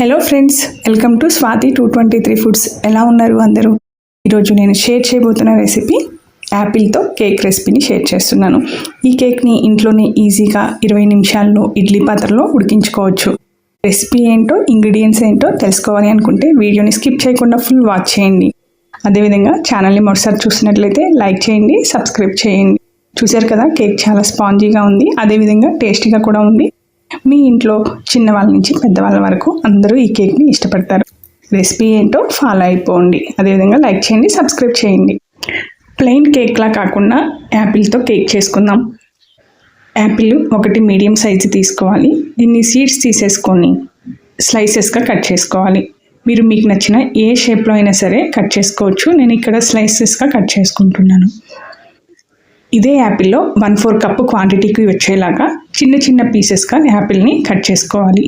Hello friends, welcome to Swathi 223 foods. ఎలా ఉన్నారు అందరూ? ఈరోజు నేను షేర్ చేయబోతున్న రెసిపీ యాపిల్తో కేక్ రెసిపీని షేర్ చేస్తున్నాను. ఈ కేక్ని ఇంట్లోనే ఈజీగా 20 నిమిషాల్లో ఇడ్లీ పాత్రలో ఉడికించుకోవచ్చు. రెసిపీ ఏంటో, ఇంగ్రీడియంట్స్ ఏంటో తెలుసుకోవాలి అనుకుంటే వీడియోని స్కిప్ చేయకుండా ఫుల్ వాచ్ చేయండి. అదేవిధంగా ఛానల్ని మొదటిసారి చూసినట్లయితే లైక్ చేయండి, సబ్స్క్రైబ్ చేయండి. చూశారు కదా, కేక్ చాలా స్పాంజీగా ఉంది, అదేవిధంగా టేస్టీగా కూడా ఉంది. మీ ఇంట్లో చిన్నవాళ్ళ నుంచి పెద్దవాళ్ళ వరకు అందరూ ఈ కేక్ని ఇష్టపడతారు. రెసిపీ ఏంటో ఫాలో అయిపోండి. అదేవిధంగా లైక్ చేయండి, సబ్స్క్రైబ్ చేయండి. ప్లెయిన్ కేక్లా కాకుండా యాపిల్తో కేక్ చేసుకుందాం. యాపిల్ ఒకటి మీడియం సైజు తీసుకోవాలి. దీన్ని సీడ్స్ తీసేసుకొని స్లైసెస్గా కట్ చేసుకోవాలి. మీరు మీకు నచ్చిన ఏ షేప్లో అయినా సరే కట్ చేసుకోవచ్చు. నేను ఇక్కడ స్లైసెస్గా కట్ చేసుకుంటున్నాను. ఇదే యాపిల్లో 1/4 కప్పు క్వాంటిటీకి వచ్చేలాగా చిన్న చిన్న పీసెస్గా యాపిల్ని కట్ చేసుకోవాలి.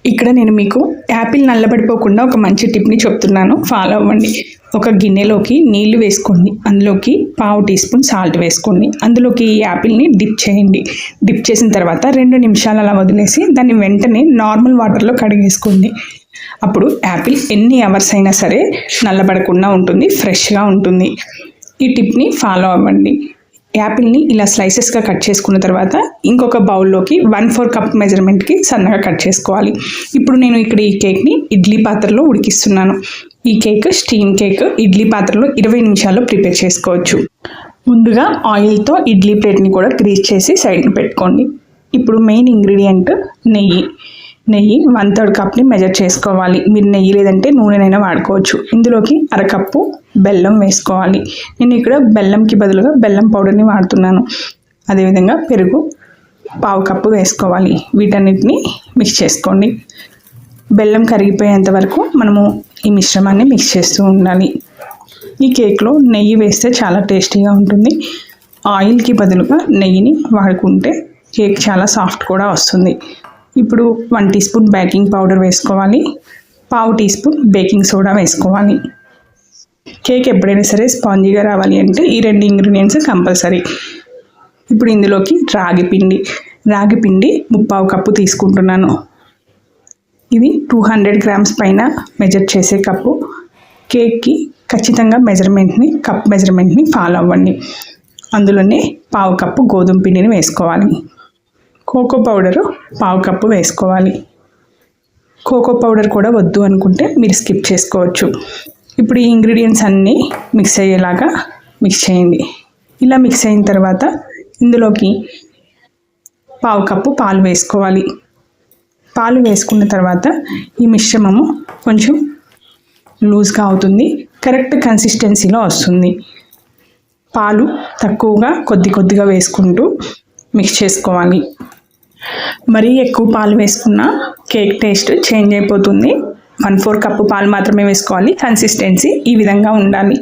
ఇక్కడ నేను మీకు యాపిల్ నల్లబడిపోకుండా ఒక మంచి టిప్ని చెప్తున్నాను, ఫాలో అవ్వండి. ఒక గిన్నెలోకి నీళ్లు వేసుకోండి, అందులోకి 1/2 టీ స్పూన్ సాల్ట్ వేసుకోండి, అందులోకి ఈ యాపిల్ని డిప్ చేయండి. డిప్ చేసిన తర్వాత 2 నిమిషాలు అలా వదిలేసి దాన్ని వెంటనే నార్మల్ వాటర్లో కడిగేసుకోండి. అప్పుడు యాపిల్ ఎన్ని అవర్స్ అయినా సరే నల్లబడకుండా ఉంటుంది, ఫ్రెష్గా ఉంటుంది. ఈ టిప్ని ఫాలో అవ్వండి. యాపిల్ని ఇలా స్లైసెస్గా కట్ చేసుకున్న తర్వాత ఇంకొక బౌల్లోకి 1/4 కప్ మెజర్మెంట్కి సన్నగా కట్ చేసుకోవాలి. ఇప్పుడు నేను ఇక్కడ ఈ కేక్ని ఇడ్లీ పాత్రలో ఉడికిస్తున్నాను. ఈ కేక్ స్టీమ్ కేక్ ఇడ్లీ పాత్రలో 20 నిమిషాల్లో ప్రిపేర్ చేసుకోవచ్చు. ముందుగా ఆయిల్తో ఇడ్లీ ప్లేట్ని కూడా గ్రీస్ చేసి సైడ్ని పెట్టుకోండి. ఇప్పుడు మెయిన్ ఇంగ్రీడియంట్ నెయ్యి. 1/3 కప్ని మెజర్ చేసుకోవాలి. మీరు నెయ్యి లేదంటే నూనెనైనా వాడుకోవచ్చు. ఇందులోకి 1/2 కప్పు బెల్లం వేసుకోవాలి. నేను ఇక్కడ బెల్లంకి బదులుగా బెల్లం పౌడర్ని వాడుతున్నాను. అదేవిధంగా పెరుగు 1/2 కప్పు వేసుకోవాలి. వీటన్నిటిని మిక్స్ చేసుకోండి. బెల్లం కరిగిపోయేంత వరకు మనము ఈ మిశ్రమాన్ని మిక్స్ చేస్తూ ఉండాలి. ఈ కేక్లో నెయ్యి వేస్తే చాలా టేస్టీగా ఉంటుంది. ఆయిల్కి బదులుగా నెయ్యిని వాడుకుంటే కేక్ చాలా సాఫ్ట్ కూడా వస్తుంది. ఇప్పుడు 1 టీ స్పూన్ బేకింగ్ పౌడర్ వేసుకోవాలి. 1/2 టీ స్పూన్ బేకింగ్ సోడా వేసుకోవాలి. కేక్ ఎప్పుడైనా సరే స్పాంజీగా రావాలి అంటే ఈ 2 ఇంగ్రీడియంట్స్ కంపల్సరీ. ఇప్పుడు ఇందులోకి రాగి పిండి 1/2 కప్పు తీసుకుంటున్నాను. ఇది 200 గ్రామ్స్ పైన మెజర్ చేసే కప్పు. కేక్కి ఖచ్చితంగా కప్ మెజర్మెంట్ని ఫాలో అవ్వండి. అందులోనే 1/2 కప్పు గోధుమ పిండిని వేసుకోవాలి. కోకో పౌడరు 1/2 కప్పు వేసుకోవాలి. కోకో పౌడర్ కూడా వద్దు అనుకుంటే మీరు స్కిప్ చేసుకోవచ్చు. ఇప్పుడు ఈ ఇంగ్రీడియంట్స్ అన్నీ మిక్స్ అయ్యేలాగా మిక్స్ చేయండి. ఇలా మిక్స్ అయిన తర్వాత ఇందులోకి 1/2 కప్పు పాలు వేసుకోవాలి. పాలు వేసుకున్న తర్వాత ఈ మిశ్రమము కొంచెం లూజ్గా అవుతుంది, కరెక్ట్ కన్సిస్టెన్సీలో వస్తుంది. పాలు తక్కువగా కొద్దిగా వేసుకుంటూ మిక్స్ చేసుకోవాలి. మరీ ఎక్కువ పాలు వేసుకున్న కేక్ టేస్ట్ చేంజ్ అయిపోతుంది. 1/4 కప్పు పాలు మాత్రమే వేసుకోవాలి. కన్సిస్టెన్సీ ఈ విధంగా ఉండాలి.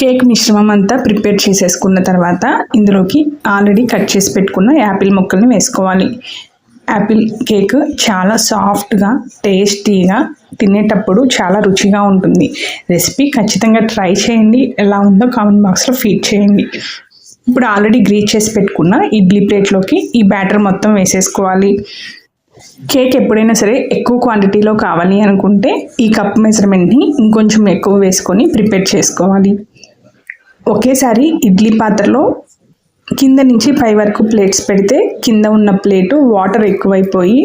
కేక్ మిశ్రమం అంతా ప్రిపేర్ చేసేసుకున్న తర్వాత ఇందులోకి ఆల్రెడీ కట్ చేసి పెట్టుకున్న యాపిల్ ముక్కల్ని వేసుకోవాలి. యాపిల్ కేక్ చాలా సాఫ్ట్గా, టేస్టీగా, తినేటప్పుడు చాలా రుచిగా ఉంటుంది. రెసిపీ ఖచ్చితంగా ట్రై చేయండి. ఎలా ఉందో కామెంట్ బాక్స్లో ఫీడ్ చేయండి. ఇప్పుడు ఆల్రెడీ గ్రీస్ చేసి పెట్టుకున్న ఇడ్లీ ప్లేట్లోకి ఈ బ్యాటర్ మొత్తం వేసేసుకోవాలి. కేక్ ఎప్పుడైనా సరే ఎక్కువ క్వాంటిటీలో కావాలి అనుకుంటే ఈ కప్ మెజర్మెంట్ని ఇంకొంచెం ఎక్కువ వేసుకొని ప్రిపేర్ చేసుకోవాలి. ఒకేసారి ఇడ్లీ పాత్రలో కింద నుంచి పై వరకు ప్లేట్స్ పెడితే కింద ఉన్న ప్లేటు వాటర్ ఎక్కువైపోయి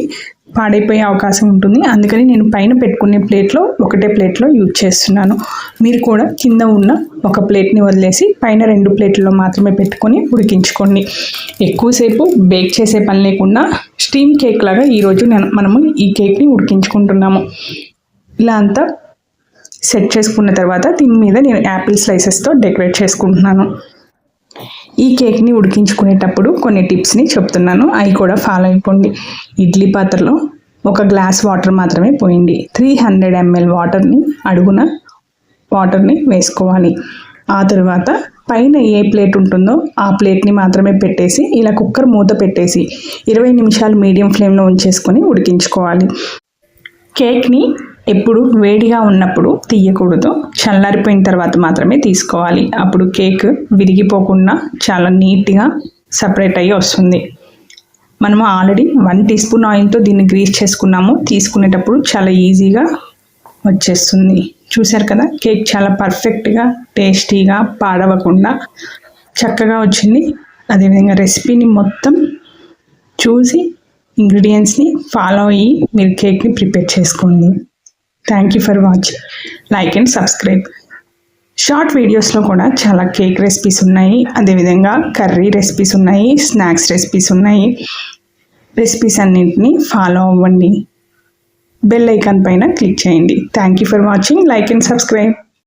పాడైపోయే అవకాశం ఉంటుంది. అందుకని నేను పైన పెట్టుకునే ప్లేట్లో ఒకటే ప్లేట్లో యూజ్ చేస్తున్నాను. మీరు కూడా కింద ఉన్న ఒక ప్లేట్ని వదిలేసి పైన 2 ప్లేట్లలో మాత్రమే పెట్టుకొని ఉడికించుకోండి. ఎక్కువసేపు బేక్ చేసే పని లేకుండా స్టీమ్ కేక్ లాగా ఈరోజు మనము ఈ కేక్ని ఉడికించుకుంటున్నాము. ఇలా అంతా సెట్ చేసుకున్న తర్వాత దీని మీద నేను యాపిల్ స్లైసెస్తో డెకరేట్ చేసుకుంటున్నాను. ఈ కేక్ని ఉడికించుకునేటప్పుడు కొన్ని టిప్స్ని చెప్తున్నాను, అవి కూడా ఫాలో అయిపోండి. ఇడ్లీ పాత్రలో 1 గ్లాస్ వాటర్ మాత్రమే పోయండి. 300 ml అడుగున వాటర్ని వేసుకోవాలి. ఆ తర్వాత పైన ఏ ప్లేట్ ఉంటుందో ఆ ప్లేట్ని మాత్రమే పెట్టేసి ఇలా కుక్కర్ మూత పెట్టేసి 20 నిమిషాలు మీడియం ఫ్లేమ్లో ఉంచేసుకొని ఉడికించుకోవాలి. కేక్ని ఎప్పుడు వేడిగా ఉన్నప్పుడు తీయకూడదు, చల్లారిపోయిన తర్వాత మాత్రమే తీసుకోవాలి. అప్పుడు కేక్ విరిగిపోకుండా చాలా నీట్గా సపరేట్ అయ్యి వస్తుంది. మనము ఆల్రెడీ 1 టీ స్పూన్ ఆయిల్తో దీన్ని గ్రీస్ చేసుకున్నాము. తీసుకునేటప్పుడు చాలా ఈజీగా వచ్చేస్తుంది. చూసారు కదా, కేక్ చాలా పర్ఫెక్ట్గా, టేస్టీగా, పాడవకుండా చక్కగా వచ్చింది. అదేవిధంగా రెసిపీని మొత్తం చూసి ఇంగ్రీడియంట్స్ని ఫాలో అయ్యి మీరు కేక్ని ప్రిపేర్ చేసుకోండి. Thank you for watching. Like and subscribe. Short వీడియోస్లో కూడా చాలా కేక్ రెసిపీస్ ఉన్నాయి. అదేవిధంగా కర్రీ రెసిపీస్ ఉన్నాయి, స్నాక్స్ రెసిపీస్ ఉన్నాయి. రెసిపీస్ అన్నింటినీ ఫాలో అవ్వండి. బెల్ ఐకాన్ పైన క్లిక్ చేయండి. Thank you for watching. Like and subscribe.